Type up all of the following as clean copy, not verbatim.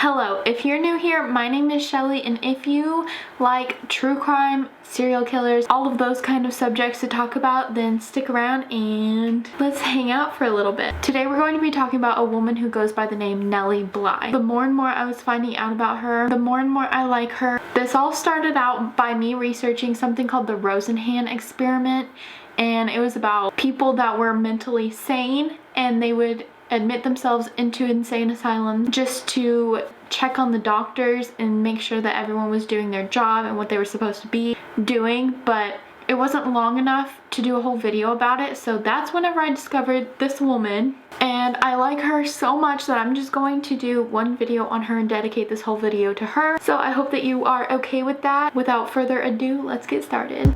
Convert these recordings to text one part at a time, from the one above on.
Hello, if you're new here, my name is Shelly, and if you like true crime, serial killers, all of those kind of subjects to talk about, then stick around and let's hang out for a little bit. Today we're going to be talking about a woman who goes by the name Nellie Bly. The more and more I was finding out about her, the more and more I like her. This all started out by me researching something called the Rosenhan experiment, and it was about people that were mentally sane and they would admit themselves into insane asylum just to check on the doctors and make sure that everyone was doing their job and what they were supposed to be doing, but it wasn't long enough to do a whole video about it. So that's whenever I discovered this woman, and I like her so much that I'm just going to do one video on her and dedicate this whole video to her. So I hope that you are okay with that. Without further ado, let's get started.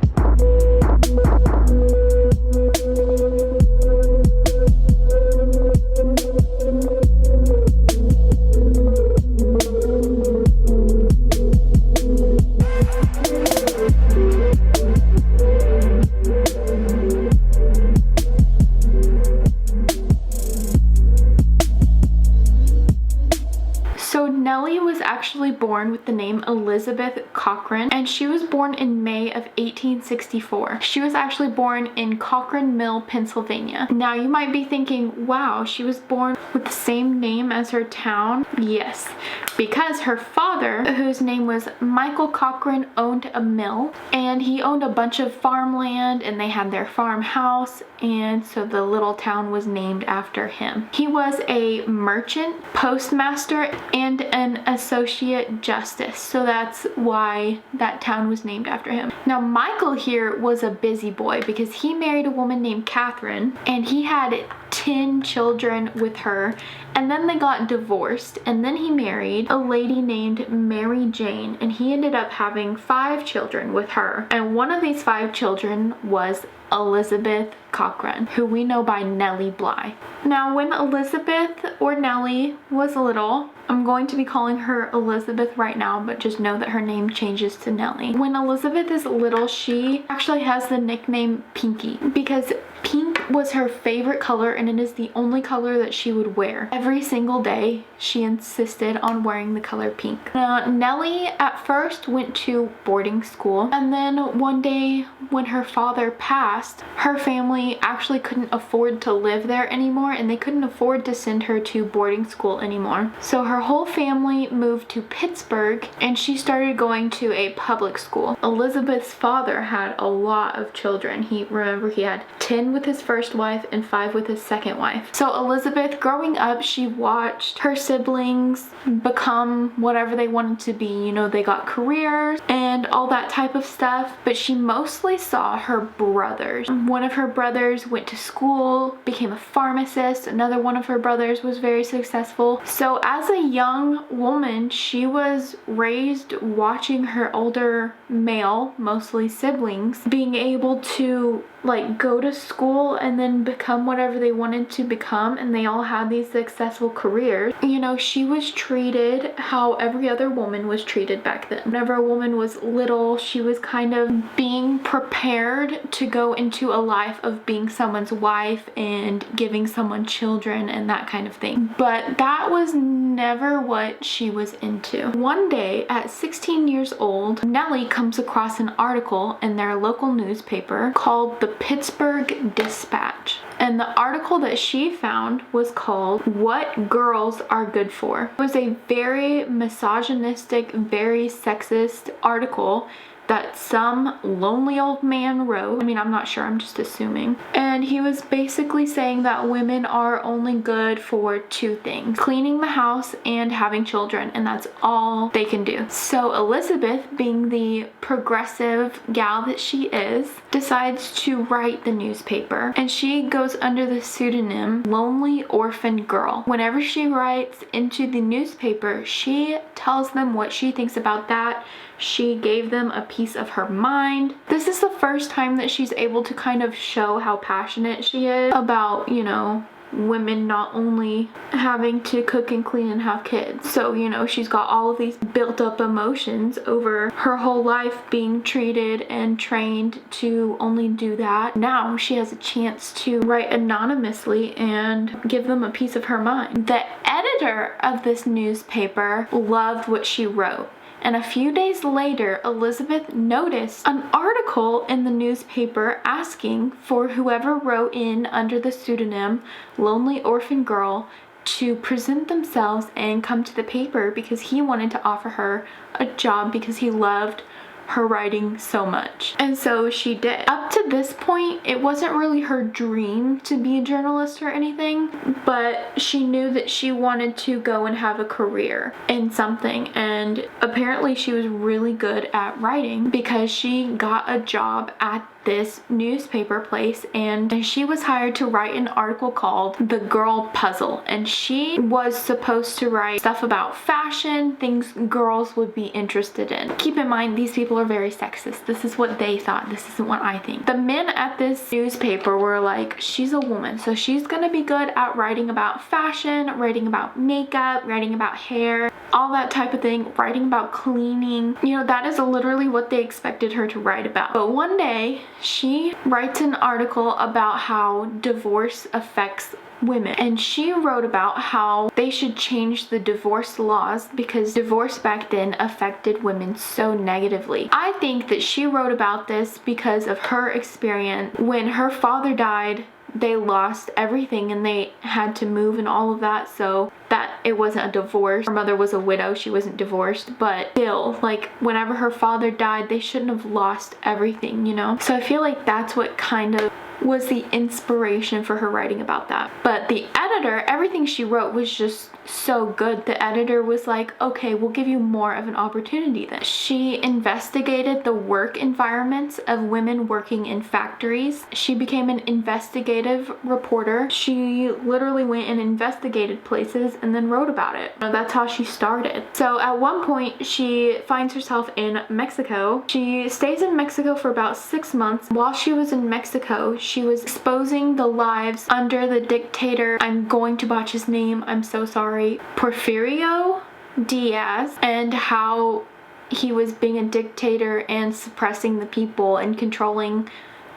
Nellie was actually born with the name Elizabeth Cochran, and she was born in May of 1864. She was actually born in Cochran Mill, Pennsylvania. Now you might be thinking, wow, she was born with the same name as her town? Yes, because her father, whose name was Michael Cochran, owned a mill, and he owned a bunch of farmland, and they had their farmhouse, and so the little town was named after him. He was a merchant, postmaster, and an associate justice, so that's why that town was named after him. Now Michael here was a busy boy because he married a woman named Catherine, and he had 10 children with her, and then they got divorced, and then he married a lady named Mary Jane, and he ended up having 5 children with her, and one of these 5 children was Elizabeth Cochran, who we know by Nellie Bly. Now when Elizabeth, or Nellie, was little, I'm going to be calling her Elizabeth right now, but just know that her name changes to Nellie. When Elizabeth is little, she actually has the nickname Pinky because pink was her favorite color, and it is the only color that she would wear. Every single day, she insisted on wearing the color pink. Now, Nellie at first went to boarding school, and then one day when her father passed, her family actually couldn't afford to live there anymore, and they couldn't afford to send her to boarding school anymore. So her whole family moved to Pittsburgh, and she started going to a public school. Elizabeth's father had a lot of children. Remember, he had 10 with his first wife and 5 with his second wife. So Elizabeth, growing up, she watched her siblings become whatever they wanted to be. You know, they got careers and all that type of stuff, but she mostly saw her brothers. One of her brothers went to school, became a pharmacist. Another one of her brothers was very successful. So as a young woman, she was raised watching her older male, mostly siblings, being able to like go to school and then become whatever they wanted to become, and they all had these successful careers. You know, she was treated how every other woman was treated back then. Whenever a woman was little, she was kind of being prepared to go into a life of being someone's wife and giving someone children and that kind of thing. But that was never what she was into. One day at 16 years old, Nellie comes across an article in their local newspaper called the Pittsburgh Dispatch. And the article that she found was called "What Girls Are Good For." It was a very misogynistic, very sexist article that some lonely old man wrote. I mean, I'm not sure, I'm just assuming. And he was basically saying that women are only good for 2 things: cleaning the house and having children, and that's all they can do. So Elizabeth, being the progressive gal that she is, decides to write the newspaper, and she goes under the pseudonym Lonely Orphan Girl. Whenever she writes into the newspaper, she tells them what she thinks about that. She gave them a piece of her mind. This is the first time that she's able to kind of show how passionate she is about, you know, women not only having to cook and clean and have kids. So, you know, she's got all of these built up emotions over her whole life being treated and trained to only do that. Now she has a chance to write anonymously and give them a piece of her mind. The editor editor of this newspaper loved what she wrote. And a few days later, Elizabeth noticed an article in the newspaper asking for whoever wrote in under the pseudonym Lonely Orphan Girl to present themselves and come to the paper because he wanted to offer her a job because he loved her writing so much. And so she did. Up to this point, it wasn't really her dream to be a journalist or anything, but she knew that she wanted to go and have a career in something. And apparently she was really good at writing because she got a job at this newspaper place, and she was hired to write an article called The Girl Puzzle, and she was supposed to write stuff about fashion, things girls would be interested in. Keep in mind, these people are very sexist. This is what they thought. This isn't what I think. The men at this newspaper were like, she's a woman, so she's gonna be good at writing about fashion, writing about makeup, writing about hair, all that type of thing, writing about cleaning. You know, that is literally what they expected her to write about. But one day, she writes an article about how divorce affects women, and she wrote about how they should change the divorce laws because divorce back then affected women so negatively. I think that she wrote about this because of her experience. When her father died, they lost everything and they had to move and all of that, so that it wasn't a divorce. Her mother was a widow, she wasn't divorced, but still, like, whenever her father died, they shouldn't have lost everything, you know? So I feel like that's what kind of was the inspiration for her writing about that. But the editor, everything she wrote was just so good. The editor was like, okay, we'll give you more of an opportunity then. She investigated the work environments of women working in factories. She became an investigative reporter. She literally went and investigated places and then wrote about it. That's how she started. So at one point, she finds herself in Mexico. She stays in Mexico for about 6 months. While she was in Mexico, she was exposing the lives under the dictator, I'm going to botch his name, I'm so sorry, Porfirio Diaz, and how he was being a dictator and suppressing the people and controlling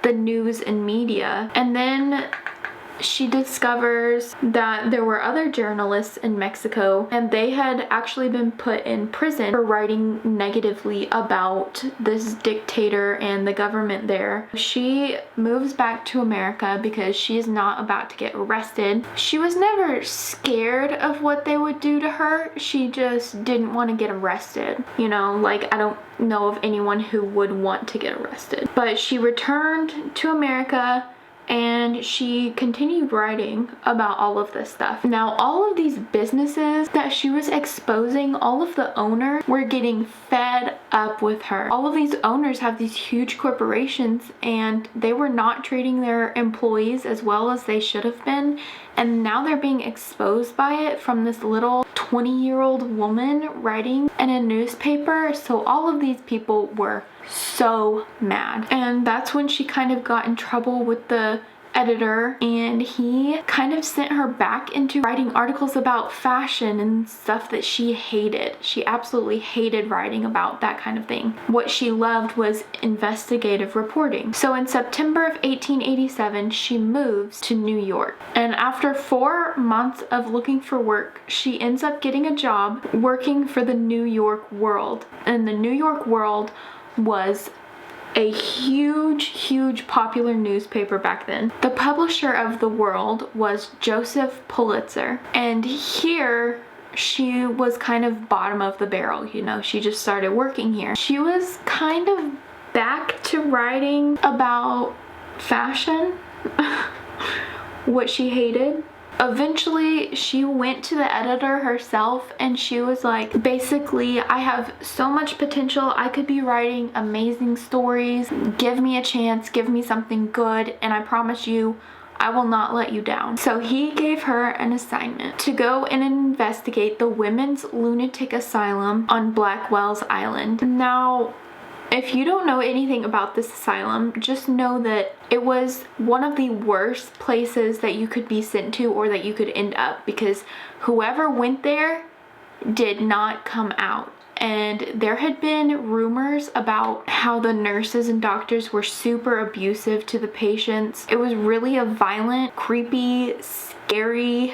the news and media. And then she discovers that there were other journalists in Mexico and they had actually been put in prison for writing negatively about this dictator and the government there. She moves back to America because she is not about to get arrested. She was never scared of what they would do to her. She just didn't want to get arrested. You know, like, I don't know of anyone who would want to get arrested. But she returned to America and she continued writing about all of this stuff. Now, all of these businesses that she was exposing, all of the owners were getting fed up with her. All of these owners have these huge corporations and they were not treating their employees as well as they should have been. And now they're being exposed by it from this little 20-year-old woman writing in a newspaper. So all of these people were so mad. And that's when she kind of got in trouble with the editor, and he kind of sent her back into writing articles about fashion and stuff that she hated. She absolutely hated writing about that kind of thing. What she loved was investigative reporting. So in September of 1887, she moves to New York. And after 4 months of looking for work, she ends up getting a job working for the New York World. And the New York World was a huge popular newspaper back then. The publisher of the World was Joseph Pulitzer, and here she was kind of bottom of the barrel, you know, she just started working here. She was kind of back to writing about fashion, what she hated. Eventually, she went to the editor herself and she was like, basically, I have so much potential. I could be writing amazing stories. Give me a chance. Give me something good. And I promise you, I will not let you down. So he gave her an assignment to go and investigate the women's lunatic asylum on Blackwell's Island. Now, if you don't know anything about this asylum, just know that it was one of the worst places that you could be sent to or that you could end up, because whoever went there did not come out. And there had been rumors about how the nurses and doctors were super abusive to the patients. It was really a violent, creepy, scary,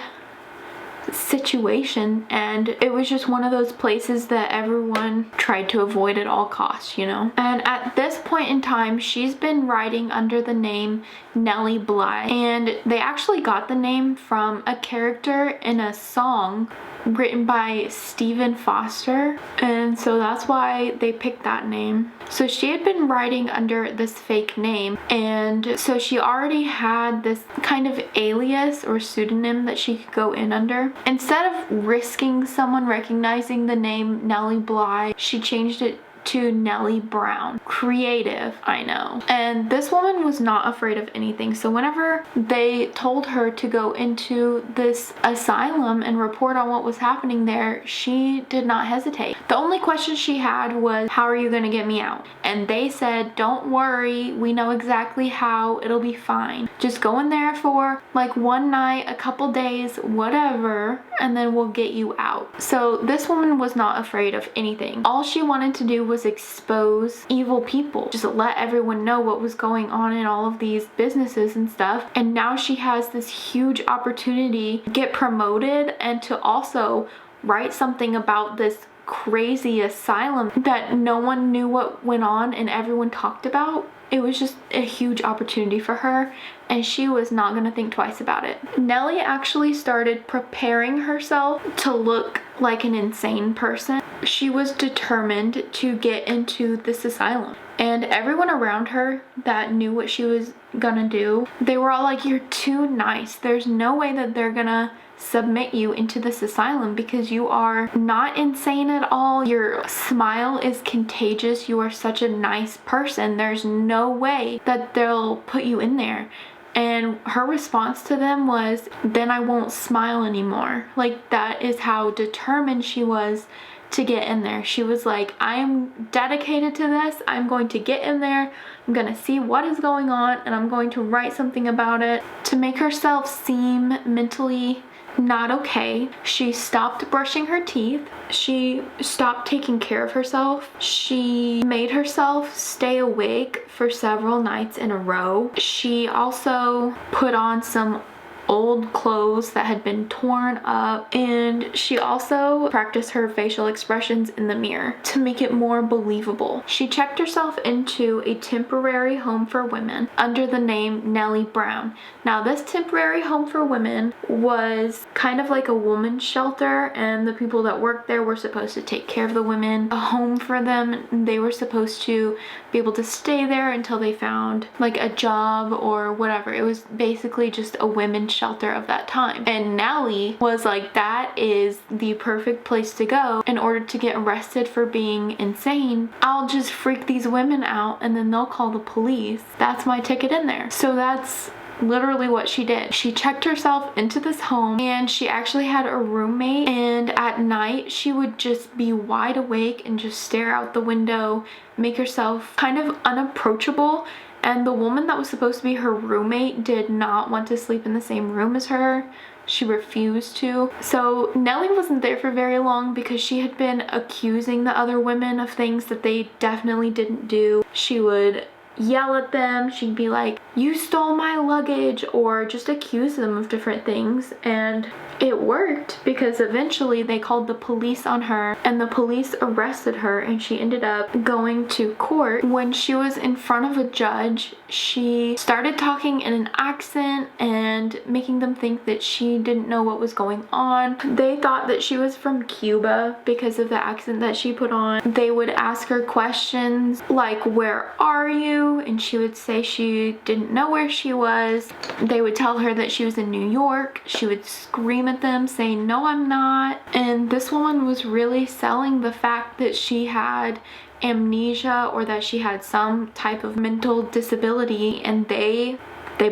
situation, and it was just one of those places that everyone tried to avoid at all costs, you know. And at this point in time, she's been writing under the name Nellie Bly, and they actually got the name from a character in a song written by Stephen Foster, and so that's why they picked that name. So she had been writing under this fake name, and so she already had this kind of alias or pseudonym that she could go in under. Instead of risking someone recognizing the name Nellie Bly, she changed it to Nellie Brown. Creative, I know. And this woman was not afraid of anything. So whenever they told her to go into this asylum and report on what was happening there, she did not hesitate. The only question she had was, how are you going to get me out? And they said, don't worry, we know exactly how, it'll be fine. Just go in there for like one night, a couple days, whatever, and then we'll get you out. So this woman was not afraid of anything. All she wanted to do was expose evil people, just let everyone know what was going on in all of these businesses and stuff. And now she has this huge opportunity to get promoted and to also write something about this crazy asylum that no one knew what went on and everyone talked about. It was just a huge opportunity for her, and she was not going to think twice about it. Nellie actually started preparing herself to look like an insane person. She was determined to get into this asylum, and everyone around her that knew what she was gonna do, they were all like, you're too nice. There's no way that they're gonna submit you into this asylum because you are not insane at all. Your smile is contagious. You are such a nice person. There's no way that they'll put you in there. And her response to them was, then I won't smile anymore. Like, that is how determined she was to get in there. She was like, I'm dedicated to this. I'm going to get in there. I'm gonna see what is going on, and I'm going to write something about it. To make herself seem mentally not okay, she stopped brushing her teeth. She stopped taking care of herself. She made herself stay awake for several nights in a row. She also put on some old clothes that had been torn up, and she also practiced her facial expressions in the mirror to make it more believable. She checked herself into a temporary home for women under the name Nellie Brown. Now, this temporary home for women was kind of like a woman's shelter, and the people that worked there were supposed to take care of the women, a home for them. They were supposed to be able to stay there until they found like a job or whatever. It was basically just a women's shelter of that time. And Nellie was like, that is the perfect place to go in order to get arrested for being insane. I'll just freak these women out and then they'll call the police. That's my ticket in there. So that's literally what she did. She checked herself into this home, and she actually had a roommate, and at night she would just be wide awake and just stare out the window, make herself kind of unapproachable. And the woman that was supposed to be her roommate did not want to sleep in the same room as her. She refused to. So Nellie wasn't there for very long because she had been accusing the other women of things that they definitely didn't do. She would yell at them. She'd be like, you stole my luggage, or just accuse them of different things. And it worked because eventually they called the police on her, and the police arrested her, and she ended up going to court. When she was in front of a judge, she started talking in an accent and making them think that she didn't know what was going on. They thought that she was from Cuba because of the accent that she put on. They would ask her questions like, where are you? And she would say she didn't know where she was. They would tell her that she was in New York. She would scream at them saying, no, I'm not. And this woman was really selling the fact that she had amnesia or that she had some type of mental disability, and they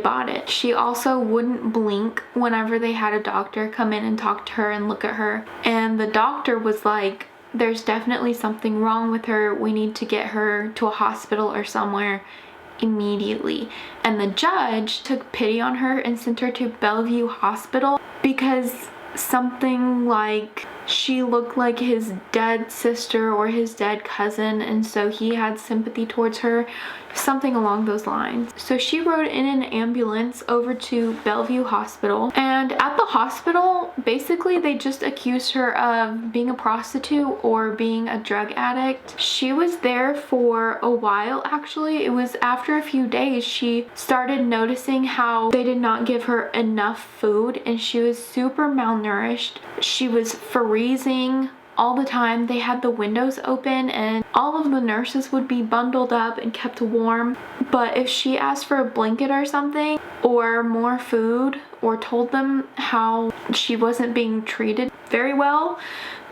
bought it. She also wouldn't blink whenever they had a doctor come in and talk to her and look at her. And the doctor was like, there's definitely something wrong with her. We need to get her to a hospital or somewhere immediately. And the judge took pity on her and sent her to Bellevue Hospital because something like she looked like his dead sister or his dead cousin, and so he had sympathy towards her, something along those lines. So she rode in an ambulance over to Bellevue Hospital, and at the hospital basically they just accused her of being a prostitute or being a drug addict. She was there for a while. Actually, it was after a few days she started noticing how they did not give her enough food, and she was super malnourished. She was freezing all the time. They had the windows open and all of the nurses would be bundled up and kept warm, but if she asked for a blanket or something or more food or told them how she wasn't being treated very well,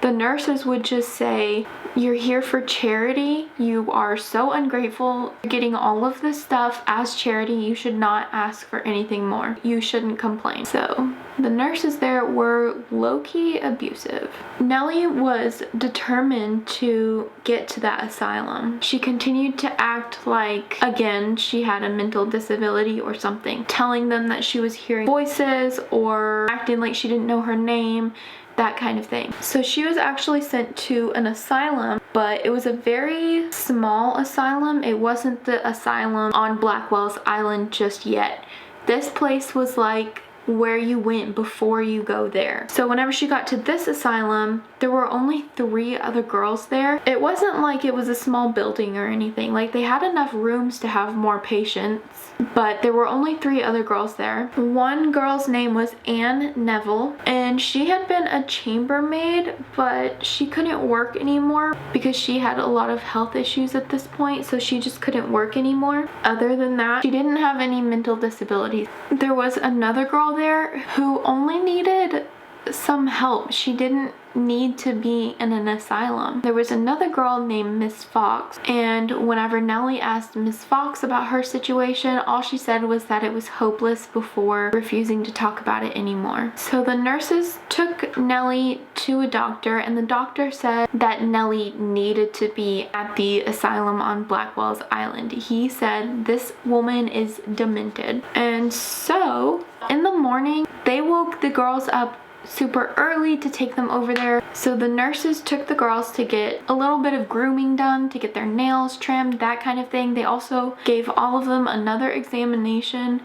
the nurses would just say, "You're here for charity. You are so ungrateful. You're getting all of this stuff as charity. You should not ask for anything more. You shouldn't complain." So the nurses there were low-key abusive. Nellie was determined to get to that asylum. She continued to act like, again, she had a mental disability or something, telling them that she was hearing voices or acting like she didn't know her name, that kind of thing. So she was actually sent to an asylum, but it was a very small asylum. It wasn't the asylum on Blackwell's Island just yet. This place was like where you went before you go there. So whenever she got to this asylum, there were only 3 other girls there. It wasn't like it was a small building or anything. Like, they had enough rooms to have more patients, but there were only 3 other girls there. One girl's name was Anne Neville, and she had been a chambermaid, but she couldn't work anymore because she had a lot of health issues at this point, so she just couldn't work anymore. Other than that, she didn't have any mental disabilities. There was another girl there who only needed some help. She didn't need to be in an asylum. There was another girl named Miss Fox, and whenever Nellie asked Miss Fox about her situation, all she said was that it was hopeless before refusing to talk about it anymore. So the nurses took Nellie to a doctor, and the doctor said that Nellie needed to be at the asylum on Blackwell's Island. He said, "This woman is demented." And so in the morning, they woke the girls up super early to take them over there. So the nurses took the girls to get a little bit of grooming done, to get their nails trimmed, that kind of thing. They also gave all of them another examination,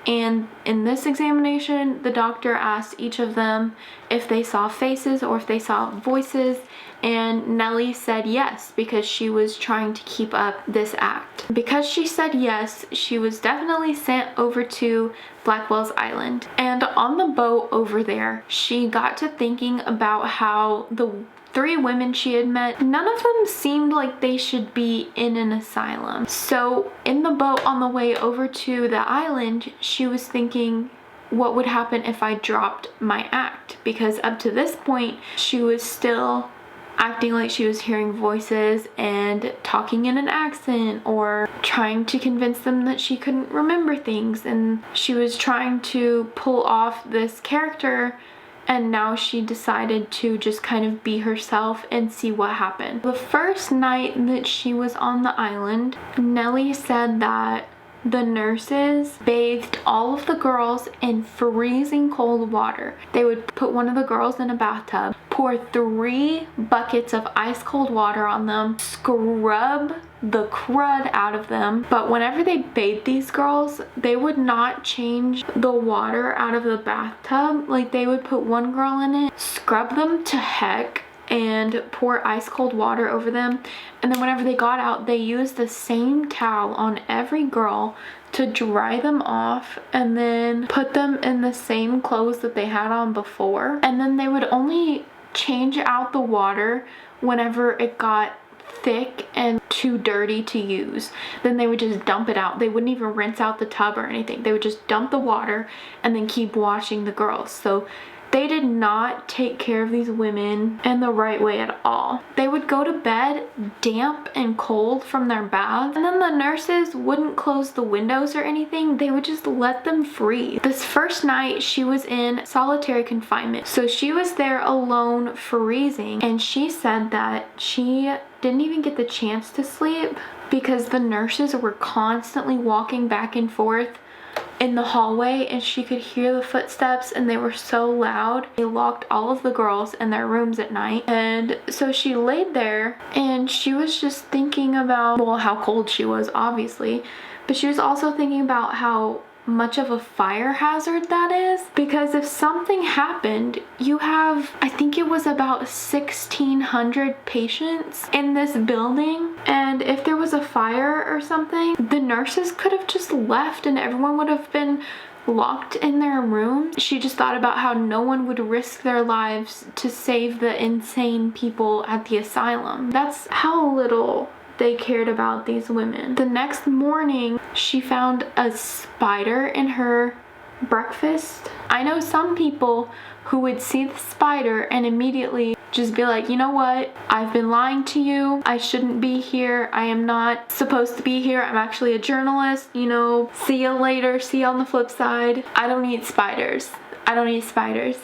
and in this examination the doctor asked each of them if they saw faces or if they saw voices, and Nellie said yes, because she was trying to keep up this act. Because she said yes, she was definitely sent over to Blackwell's Island. And on the boat over there, she got to thinking about how the 3 women she had met, none of them seemed like they should be in an asylum. So in the boat on the way over to the island, she was thinking, what would happen if I dropped my act? Because up to this point, she was still acting like she was hearing voices and talking in an accent or trying to convince them that she couldn't remember things, and she was trying to pull off this character, and now she decided to just kind of be herself and see what happened. The first night that she was on the island, Nellie said that the nurses bathed all of the girls in freezing cold water. They would put one of the girls in a bathtub, pour 3 buckets of ice cold water on them, scrub the crud out of them. But whenever they bathed these girls, they would not change the water out of the bathtub. Like, they would put one girl in it, scrub them to heck, and pour ice cold water over them, and then whenever they got out, they used the same towel on every girl to dry them off, and then put them in the same clothes that they had on before. And then they would only change out the water whenever it got thick and too dirty to use. Then they would just dump it out. They wouldn't even rinse out the tub or anything. They would just dump the water and then keep washing the girls. So they did not take care of these women in the right way at all. They would go to bed damp and cold from their baths, and then the nurses wouldn't close the windows or anything. They would just let them freeze. This first night, she was in solitary confinement. So she was there alone freezing, and she said that she didn't even get the chance to sleep because the nurses were constantly walking back and forth in the hallway and she could hear the footsteps and they were so loud. They locked all of the girls in their rooms at night. And so she laid there and she was just thinking about, well, how cold she was, obviously, but she was also thinking about how much of a fire hazard that is, because if something happened, you have, I think it was about 1,600 patients in this building, and if there was a fire or something, the nurses could have just left and everyone would have been locked in their room. She just thought about how no one would risk their lives to save the insane people at the asylum. That's how little they cared about these women. The next morning, she found a spider in her breakfast. I know some people who would see the spider and immediately just be like, you know what? I've been lying to you. I shouldn't be here. I am not supposed to be here. I'm actually a journalist. You know, see you later. See you on the flip side. I don't eat spiders. I don't eat spiders.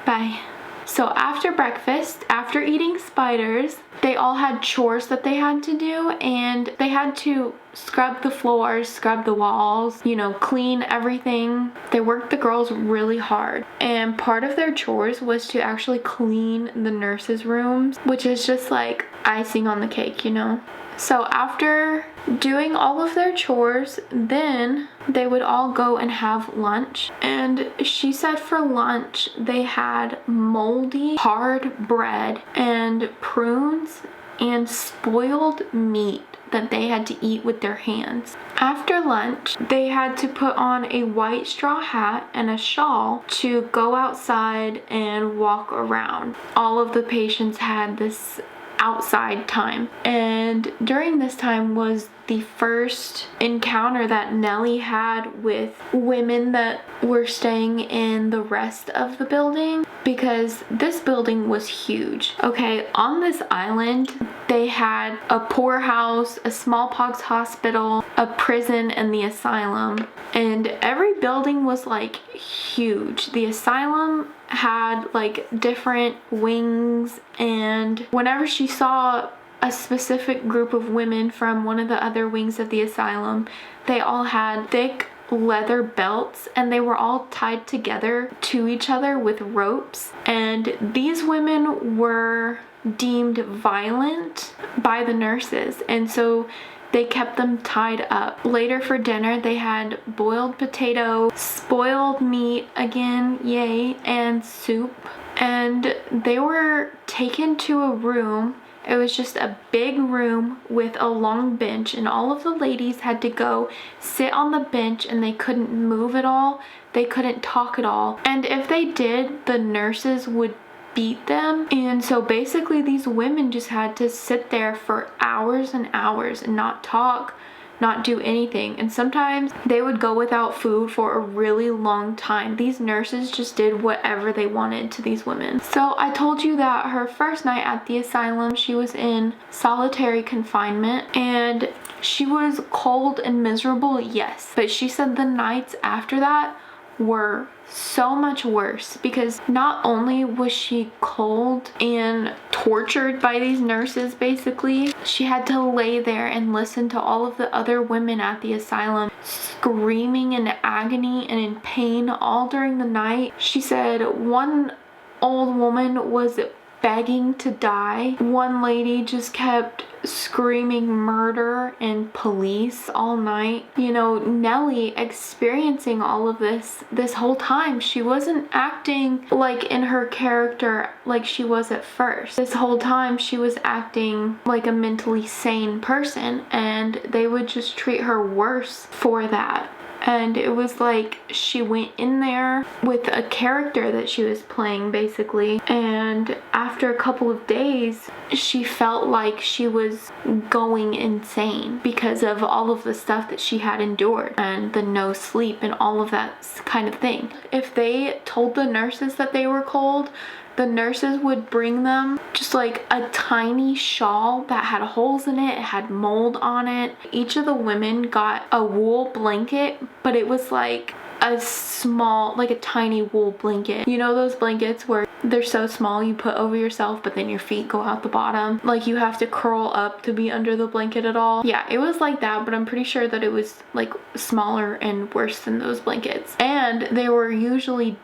Bye. So after breakfast, after eating spiders, they all had chores that they had to do, and they had to scrub the floors, scrub the walls, you know, clean everything. They worked the girls really hard, and part of their chores was to actually clean the nurses' rooms, which is just like icing on the cake, you know. So after doing all of their chores, then they would all go and have lunch. And she said for lunch they had moldy hard bread and prunes and spoiled meat that they had to eat with their hands. After lunch, they had to put on a white straw hat and a shawl to go outside and walk around. All of the patients had this outside time, and during this time was the first encounter that Nellie had with women that were staying in the rest of the building, because this building was huge. Okay, on this island they had a poorhouse, a smallpox hospital, a prison, and the asylum, and every building was like huge. The asylum had like different wings, and whenever she saw a specific group of women from one of the other wings of the asylum, they all had thick leather belts and they were all tied together to each other with ropes, and these women were deemed violent by the nurses, and so they kept them tied up. Later for dinner, they had boiled potato, spoiled meat, again, yay, and soup. And they were taken to a room. It was just a big room with a long bench, and all of the ladies had to go sit on the bench, and they couldn't move at all. They couldn't talk at all. And if they did, the nurses would beat them. And so basically these women just had to sit there for hours and hours and not talk, not do anything. And sometimes they would go without food for a really long time. These nurses just did whatever they wanted to these women. So I told you that her first night at the asylum, she was in solitary confinement, and she was cold and miserable, yes, but she said the nights after that were so much worse, because not only was she cold and tortured by these nurses, basically, she had to lay there and listen to all of the other women at the asylum screaming in agony and in pain all during the night. She said one old woman was begging to die. One lady just kept screaming murder and police all night. You know, Nellie experiencing all of this whole time, she wasn't acting like in her character like she was at first. This whole time she was acting like a mentally sane person, and they would just treat her worse for that. And it was like she went in there with a character that she was playing, basically. And after a couple of days, she felt like she was going insane because of all of the stuff that she had endured and the no sleep and all of that kind of thing. If they told the nurses that they were cold, the nurses would bring them just like a tiny shawl that had holes in it, it had mold on it. Each of the women got a wool blanket, but it was like a small, like a tiny wool blanket. You know those blankets where they're so small you put over yourself, but then your feet go out the bottom. Like you have to curl up to be under the blanket at all. Yeah, it was like that, but I'm pretty sure that it was like smaller and worse than those blankets. And they were usually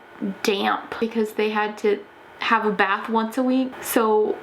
damp because they had to have a bath once a week. So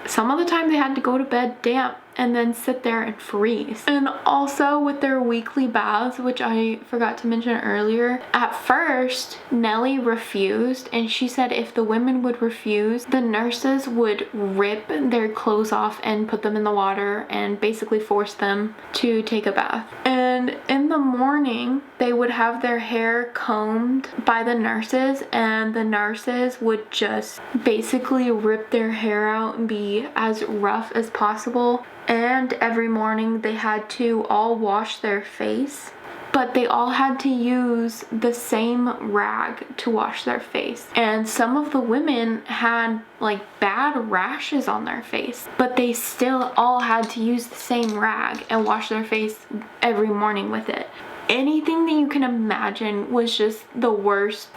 some of the time they had to go to bed damp and then sit there and freeze. And also with their weekly baths, which I forgot to mention earlier, at first Nellie refused, and she said if the women would refuse, the nurses would rip their clothes off and put them in the water and basically force them to take a bath. And in the morning they would have their hair combed by the nurses, and the nurses would just basically rip their hair out and be as rough as possible. And every morning they had to all wash their face, but they all had to use the same rag to wash their face. And some of the women had like bad rashes on their face, but they still all had to use the same rag and wash their face every morning with it. Anything that you can imagine was just the worst.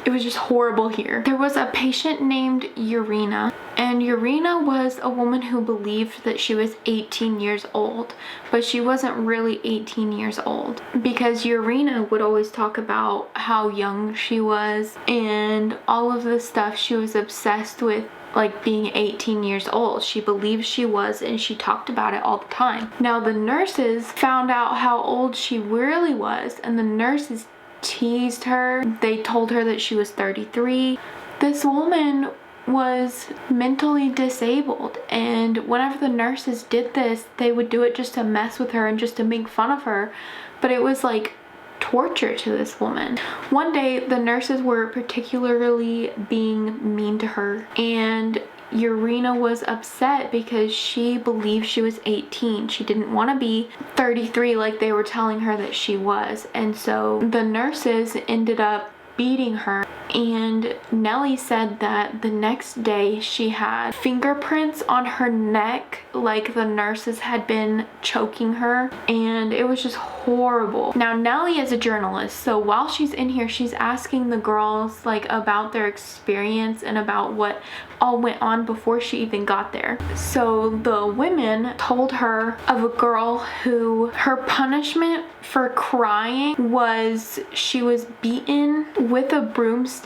It was just horrible here. There was a patient named Urena, and Urena was a woman who believed that she was 18 years old, but she wasn't really 18 years old, because Urena would always talk about how young she was and all of the stuff. She was obsessed with like being 18 years old. She believed she was, and she talked about it all the time. Now the nurses found out how old she really was, and the nurses teased her. They told her that she was 33. This woman was mentally disabled, and whenever the nurses did this, they would do it just to mess with her and just to make fun of her, but it was like torture to this woman. One day the nurses were particularly being mean to her, and Urena was upset because she believed she was 18. She didn't want to be 33 like they were telling her that she was. And so the nurses ended up beating her. And Nellie said that the next day she had fingerprints on her neck, like the nurses had been choking her, and it was just horrible. Now Nellie is a journalist, so while she's in here, she's asking the girls like about their experience and about what all went on before she even got there. So the women told her of a girl who, her punishment for crying was she was beaten with a broomstick.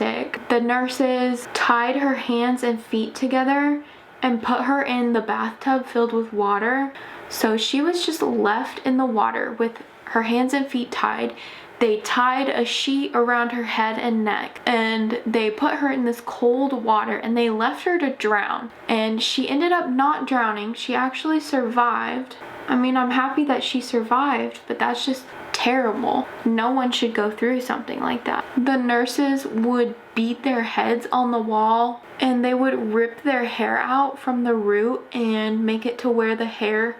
The nurses tied her hands and feet together and put her in the bathtub filled with water. So she was just left in the water with her hands and feet tied. They tied a sheet around her head and neck, and they put her in this cold water, and they left her to drown. And she ended up not drowning. She actually survived. I mean, I'm happy that she survived, but that's just terrible. No one should go through something like that. The nurses would beat their heads on the wall, and they would rip their hair out from the root and make it to where the hair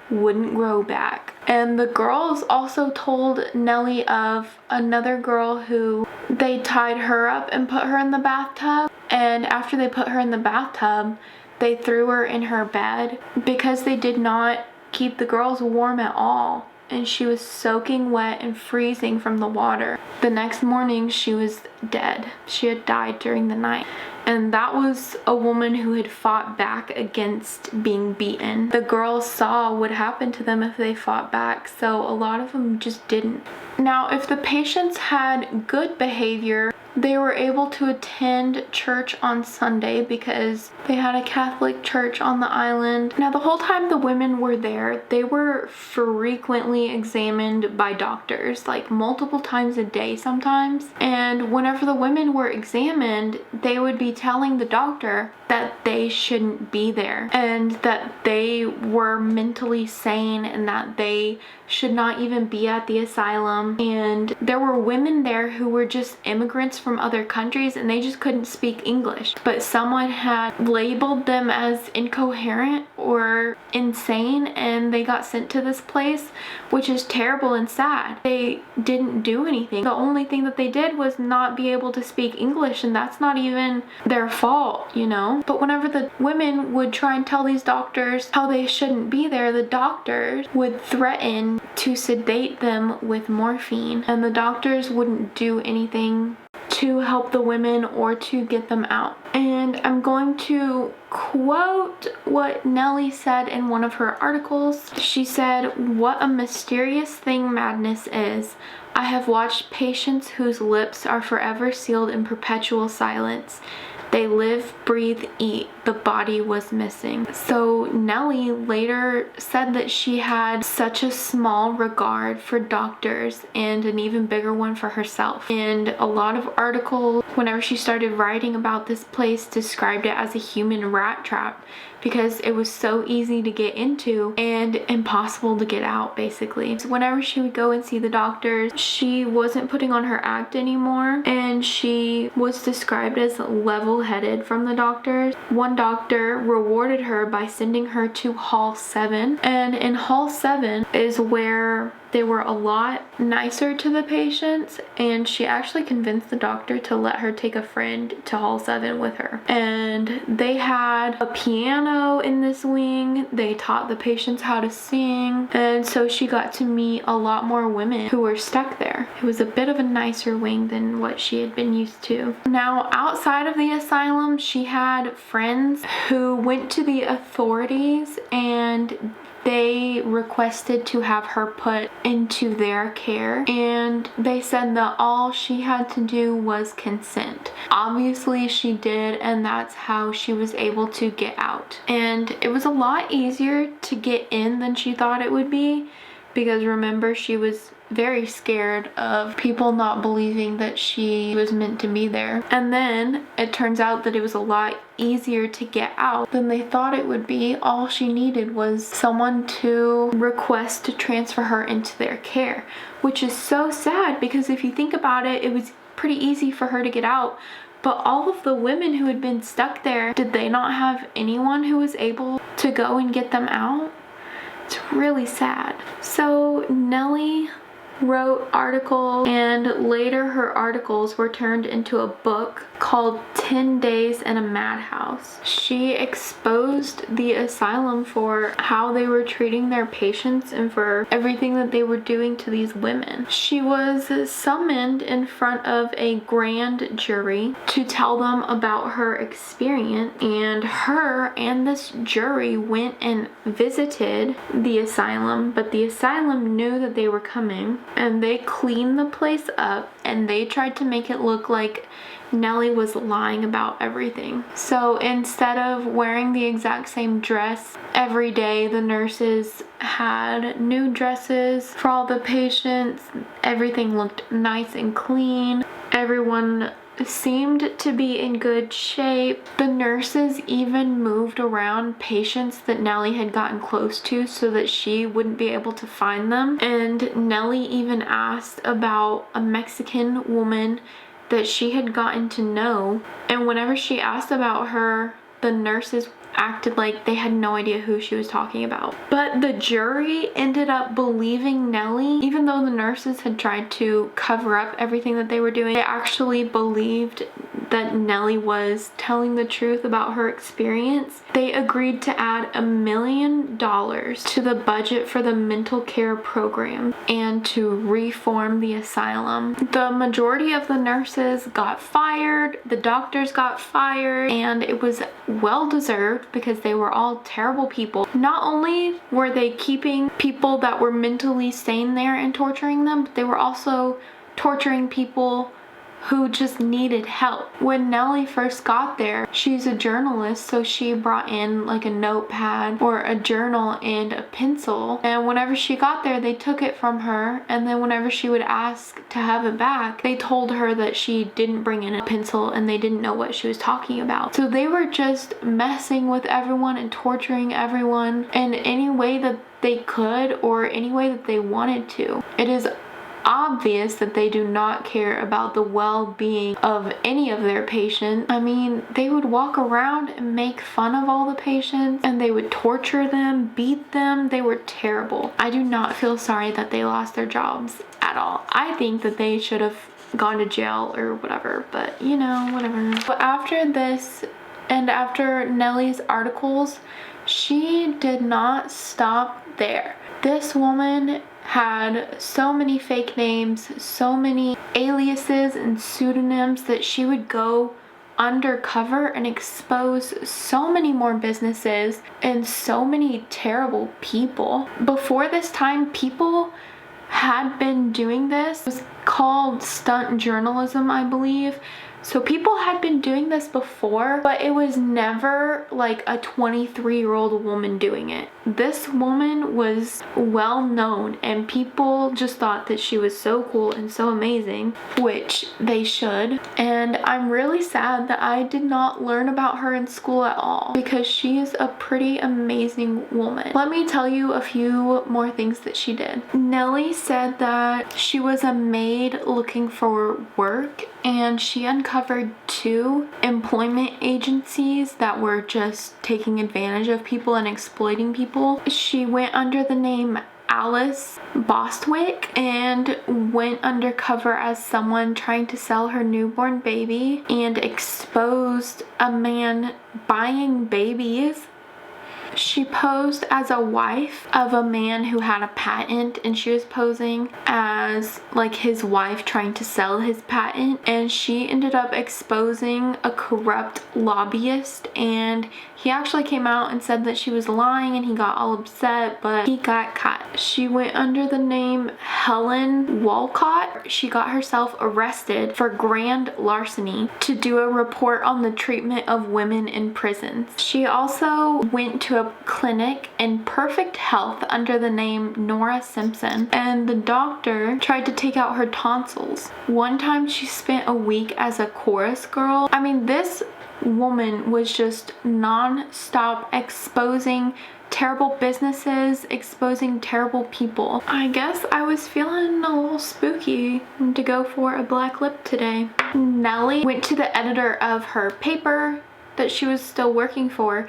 wouldn't grow back. And the girls also told Nellie of another girl who they tied her up and put her in the bathtub, and after they put her in the bathtub, they threw her in her bed because they did not keep the girls warm at all, and she was soaking wet and freezing from the water. The next morning she was dead. She had died during the night. And that was a woman who had fought back against being beaten. The girls saw what happened to them if they fought back, so a lot of them just didn't. Now, if the patients had good behavior, they were able to attend church on Sunday because they had a Catholic church on the island. Now, the whole time the women were there, they were frequently examined by doctors, like multiple times a day sometimes. And whenever the women were examined, they would be telling the doctor that they shouldn't be there and that they were mentally sane and that they should not even be at the asylum. And there were women there who were just immigrants from other countries, and they just couldn't speak English, but someone had labeled them as incoherent or insane, and they got sent to this place, which is terrible and sad. They didn't do anything. The only thing that they did was not be able to speak English, and that's not even their fault, you know? But whenever the women would try and tell these doctors how they shouldn't be there, the doctors would threaten to sedate them with morphine, and the doctors wouldn't do anything to help the women or to get them out. And I'm going to quote what Nellie said in one of her articles. She said, "What a mysterious thing madness is. I have watched patients whose lips are forever sealed in perpetual silence. They live, breathe, eat. The body was missing." So Nellie later said that she had such a small regard for doctors and an even bigger one for herself. And a lot of articles, whenever she started writing about this place, described it as a human rat trap because it was so easy to get into and impossible to get out, basically. So whenever she would go and see the doctors, she wasn't putting on her act anymore, and she was described as level-headed from the doctors. One doctor rewarded her by sending her to Hall 7, and in Hall 7 is where they were a lot nicer to the patients, and she actually convinced the doctor to let her take a friend to Hall 7 with her. And they had a piano in this wing. They taught the patients how to sing, and so she got to meet a lot more women who were stuck there. It was a bit of a nicer wing than what she had been used to. Now, outside of the asylum, she had friends who went to the authorities and they requested to have her put into their care, and they said that all she had to do was consent. Obviously she did, and that's how she was able to get out. And it was a lot easier to get in than she thought it would be, because remember, she was very scared of people not believing that she was meant to be there. And then it turns out that it was a lot easier to get out than they thought it would be. All she needed was someone to request to transfer her into their care, which is so sad because if you think about it, it was pretty easy for her to get out. But all of the women who had been stuck there, did they not have anyone who was able to go and get them out? It's really sad. So Nellie wrote articles, and later her articles were turned into a book called 10 Days in a Madhouse. She exposed the asylum for how they were treating their patients and for everything that they were doing to these women. She was summoned in front of a grand jury to tell them about her experience, and her and this jury went and visited the asylum, but the asylum knew that they were coming, and they cleaned the place up, and they tried to make it look like Nellie was lying about everything. So instead of wearing the exact same dress every day, the nurses had new dresses for all the patients. Everything looked nice and clean. Everyone seemed to be in good shape. The nurses even moved around patients that Nellie had gotten close to so that she wouldn't be able to find them. And Nellie even asked about a Mexican woman that she had gotten to know, and whenever she asked about her, the nurses acted like they had no idea who she was talking about. But the jury ended up believing Nellie, even though the nurses had tried to cover up everything that they were doing. They actually believed that Nellie was telling the truth about her experience. They agreed to add $1 million to the budget for the mental care program and to reform the asylum. The majority of the nurses got fired, the doctors got fired, and it was well deserved because they were all terrible people. Not only were they keeping people that were mentally sane there and torturing them, but they were also torturing people who just needed help. When Nellie first got there, she's a journalist, so she brought in like a notepad or a journal and a pencil, and whenever she got there they took it from her, and then whenever she would ask to have it back, they told her that she didn't bring in a pencil and they didn't know what she was talking about. So they were just messing with everyone and torturing everyone in any way that they could or any way that they wanted to. It is obvious that they do not care about the well-being of any of their patients. I mean, they would walk around and make fun of all the patients, and they would torture them, beat them. They were terrible. I do not feel sorry that they lost their jobs at all. I think that they should have gone to jail or whatever, but you know, whatever. But after this, and after Nellie's articles, she did not stop there. This woman had so many fake names, so many aliases and pseudonyms that she would go undercover and expose so many more businesses and so many terrible people. Before this time, people had been doing this. It was called stunt journalism, I believe. So people had been doing this before, but it was never like a 23-year-old woman doing it. This woman was well known and people just thought that she was so cool and so amazing, which they should. And I'm really sad that I did not learn about her in school at all, because she is a pretty amazing woman. Let me tell you a few more things that she did. Nellie said that she was a maid looking for work, and she uncovered 2 employment agencies that were just taking advantage of people and exploiting people. She went under the name Alice Bostwick and went undercover as someone trying to sell her newborn baby and exposed a man buying babies. She posed as a wife of a man who had a patent, and she was posing as like his wife trying to sell his patent, and she ended up exposing a corrupt lobbyist, and he actually came out and said that she was lying, and he got all upset, but he got caught. She went under the name Helen Walcott. She got herself arrested for grand larceny to do a report on the treatment of women in prisons. She also went to a clinic in perfect health under the name Nora Simpson, and the doctor tried to take out her tonsils. One time she spent a week as a chorus girl. I mean, this woman was just non-stop exposing terrible businesses, exposing terrible people. I guess I was feeling a little spooky to go for a black lip today. Nellie went to the editor of her paper that she was still working for,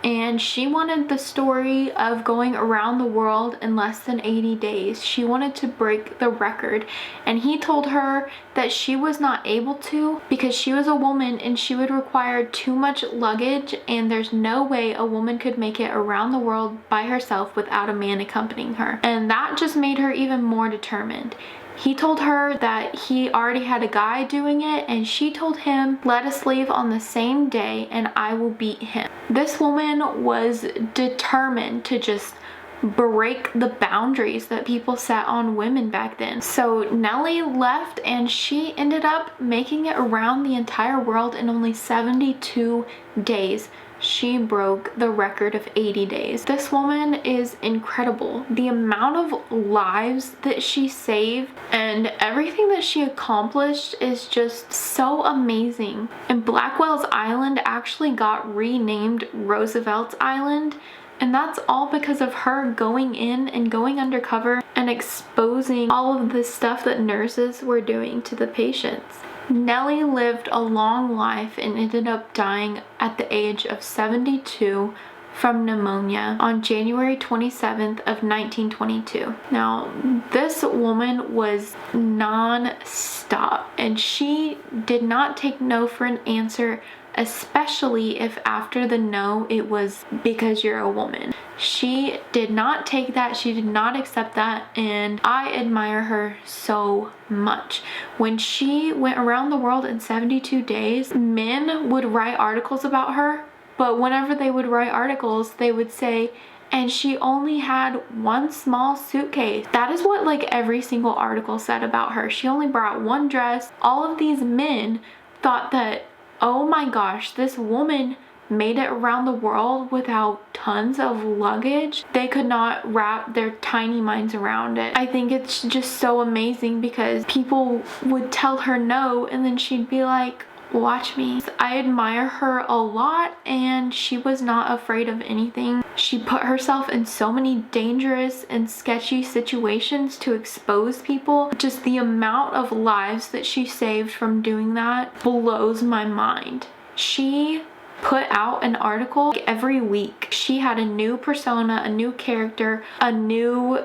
and she wanted the story of going around the world in less than 80 days. She wanted to break the record, and he told her that she was not able to because she was a woman and she would require too much luggage, and there's no way a woman could make it around the world by herself without a man accompanying her. And that just made her even more determined. He told her that he already had a guy doing it, and she told him, let us leave on the same day and I will beat him. This woman was determined to just break the boundaries that people set on women back then. So Nellie left, and she ended up making it around the entire world in only 72 days. She broke the record of 80 days. This woman is incredible. The amount of lives that she saved and everything that she accomplished is just so amazing. And Blackwell's Island actually got renamed Roosevelt's Island, and that's all because of her going in and going undercover and exposing all of the stuff that nurses were doing to the patients. Nellie lived a long life and ended up dying at the age of 72 from pneumonia on January 27th of 1922. Now, this woman was non-stop, and she did not take no for an answer, especially if after the no it was because you're a woman. She did not take that. She did not accept that, and I admire her so much. When she went around the world in 72 days, men would write articles about her, but whenever they would write articles, they would say, and she only had one small suitcase. That is what like every single article said about her. She only brought one dress. All of these men thought that, oh my gosh, this woman made it around the world without tons of luggage. They could not wrap their tiny minds around it. I think it's just so amazing because people would tell her no, and then she'd be like, watch me. I admire her a lot, and she was not afraid of anything. She put herself in so many dangerous and sketchy situations to expose people. Just the amount of lives that she saved from doing that blows my mind. She put out an article every week. She had a new persona, a new character, a new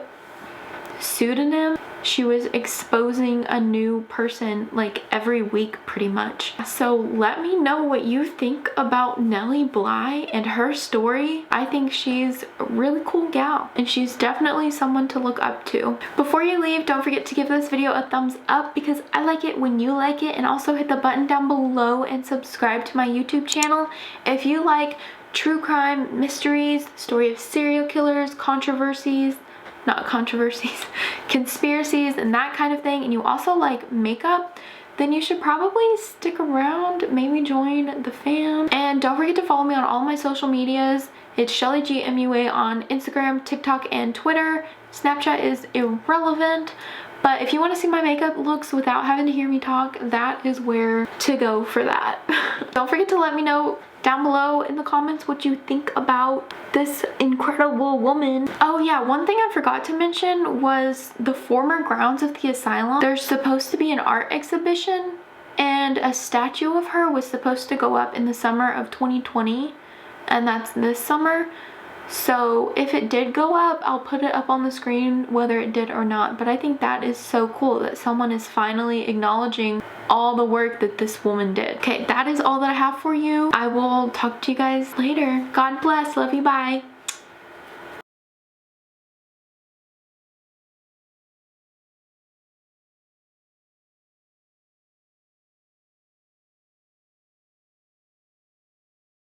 pseudonym. She was exposing a new person like every week pretty much. So let me know what you think about Nellie Bly and her story. I think she's a really cool gal and she's definitely someone to look up to. Before you leave, don't forget to give this video a thumbs up because I like it when you like it, and also hit the button down below and subscribe to my YouTube channel if you like true crime, mysteries, story of serial killers, conspiracies, and that kind of thing, and you also like makeup, then you should probably stick around, maybe join the fam. And don't forget to follow me on all my social medias. It's Shellie G MUA on Instagram, TikTok, and Twitter. Snapchat is irrelevant, but if you want to see my makeup looks without having to hear me talk, that is where to go for that. Don't forget to let me know down below in the comments what you think about this incredible woman. Oh yeah, one thing I forgot to mention was the former grounds of the asylum. There's supposed to be an art exhibition, and a statue of her was supposed to go up in the summer of 2020, and that's this summer. So if it did go up, I'll put it up on the screen whether it did or not. But I think that is so cool that someone is finally acknowledging all the work that this woman did. Okay, that is all that I have for you. I will talk to you guys later. God bless. Love you. Bye.